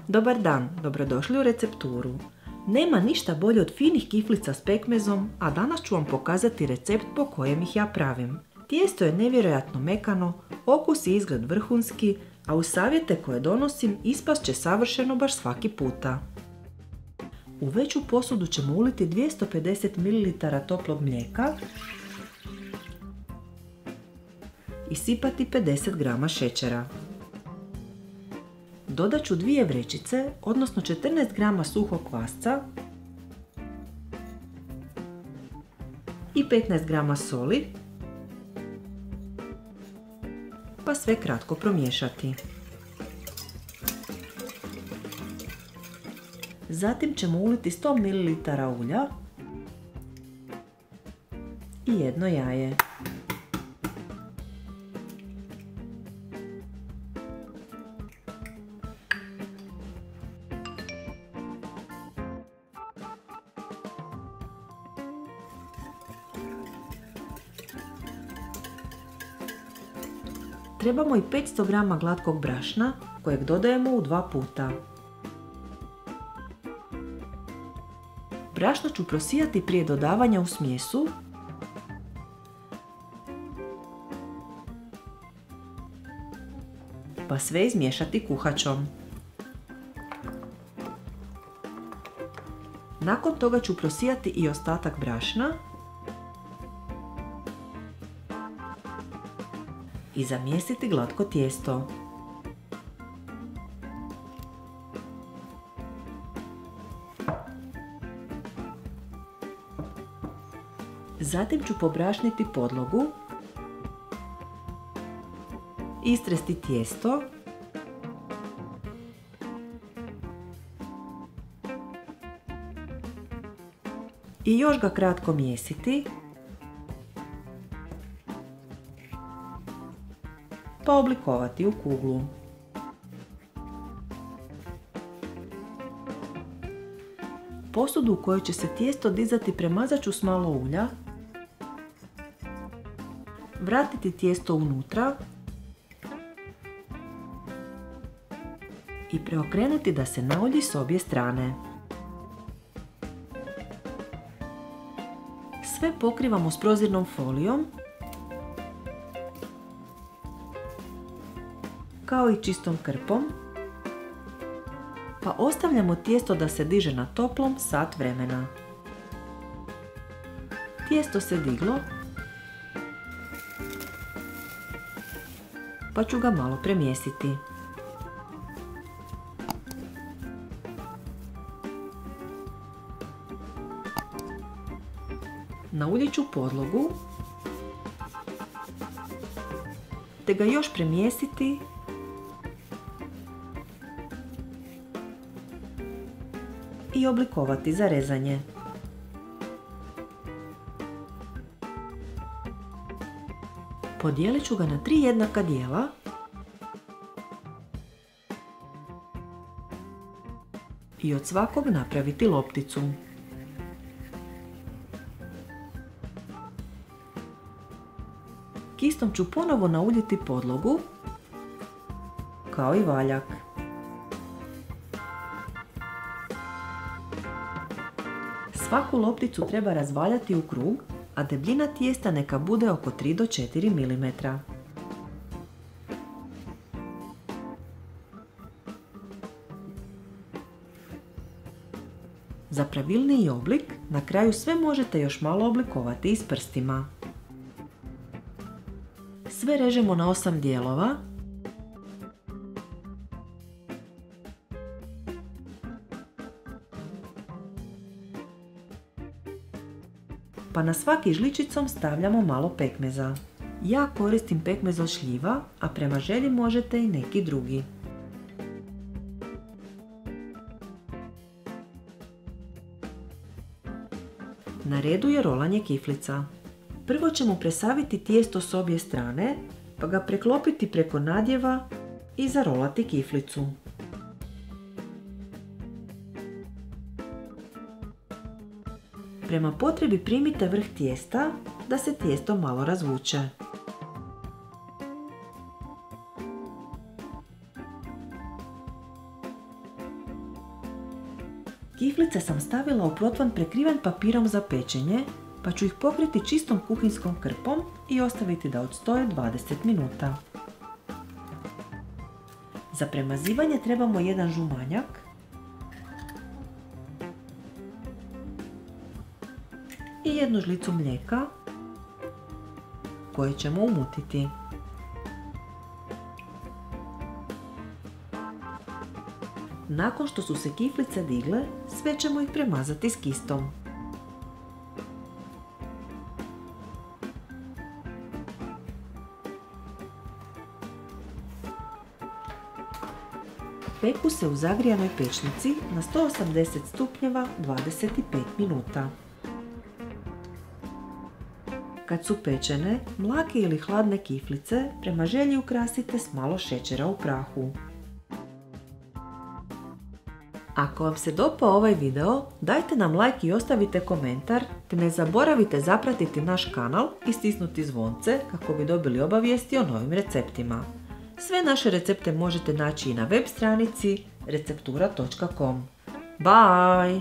Dobar dan, dobrodošli u recepturu. Nema ništa bolje od finih kiflica s pekmezom, a danas ću vam pokazati recept po kojem ih ja pravim. Tijesto je nevjerojatno mekano, okus i izgled vrhunski, a uz savjete koje donosim ispast će savršeno baš svaki puta. U veću posudu ćemo uliti 250 ml toplog mlijeka i sipati 50 g šećera. Dodat ću 2 vrećice, odnosno 14 g suhog kvasca i 15 g soli, pa sve kratko promiješati. Zatim ćemo uliti 100 ml ulja i 1 jaje. Trebamo i 500 g glatkog brašna kojeg dodajemo u 2 puta. Brašno ću prosijati prije dodavanja u smjesu pa sve izmiješati kuhačom. Nakon toga ću prosijati i ostatak brašna i zamjesiti glatko tijesto. Zatim ću pobrašniti podlogu, istresti tijesto i još ga kratko mijesiti, pa oblikovati u kuglu. Posudu u kojoj će se tijesto dizati premazat ću s malo ulja, vratiti tijesto unutra i preokrenuti da se naolji s obje strane. Sve pokrivamo s prozirnom folijom kao i čistom krpom, pa ostavljamo tijesto da se diže na toplom sat vremena. Tijesto se diglo, pa ću ga malo premjesiti. Nauljit ću podlogu, te ga još premjesiti i oblikovati za rezanje. Podijelit ću ga na 3 jednaka dijela i od svakog napraviti lopticu. Kistom ću ponovo nauljiti podlogu, kao i valjak. Svaku lopticu treba razvaljati u krug, a debljina tijesta neka bude oko 3 do 4 mm. Za pravilniji oblik, na kraju sve možete još malo oblikovati i s prstima. Sve režemo na 8 dijelova. Pa na svaki žličicom stavljamo malo pekmeza. Ja koristim pekmez od šljiva, a prema želji možete i neki drugi. Na redu je rolanje kiflica. Prvo ćemo presaviti tijesto s obje strane, pa ga preklopiti preko nadjeva i zarolati kiflicu. Prema potrebi primite vrh tijesta da se tijesto malo razvuče. Kiflice sam stavila u protvan prekriven papirom za pečenje, pa ću ih pokriti čistom kuhinskom krpom i ostaviti da odstoje 20 minuta. Za premazivanje trebamo jedan žumanjak, i jednu žlicu mlijeka koje ćemo umutiti. Nakon što su se kiflice digle, sve ćemo ih premazati s kistom. Peku se u zagrijanoj pećnici na 180 stupnjeva 25 minuta. Kad su pečene, mlake ili hladne kiflice prema želji ukrasite s malo šećera u prahu. Ako vam se dopao ovaj video, dajte nam like i ostavite komentar, te ne zaboravite zapratiti naš kanal i stisnuti zvonce kako bi dobili obavijesti o novim receptima. Sve naše recepte možete naći i na web stranici receptura.com. Bye!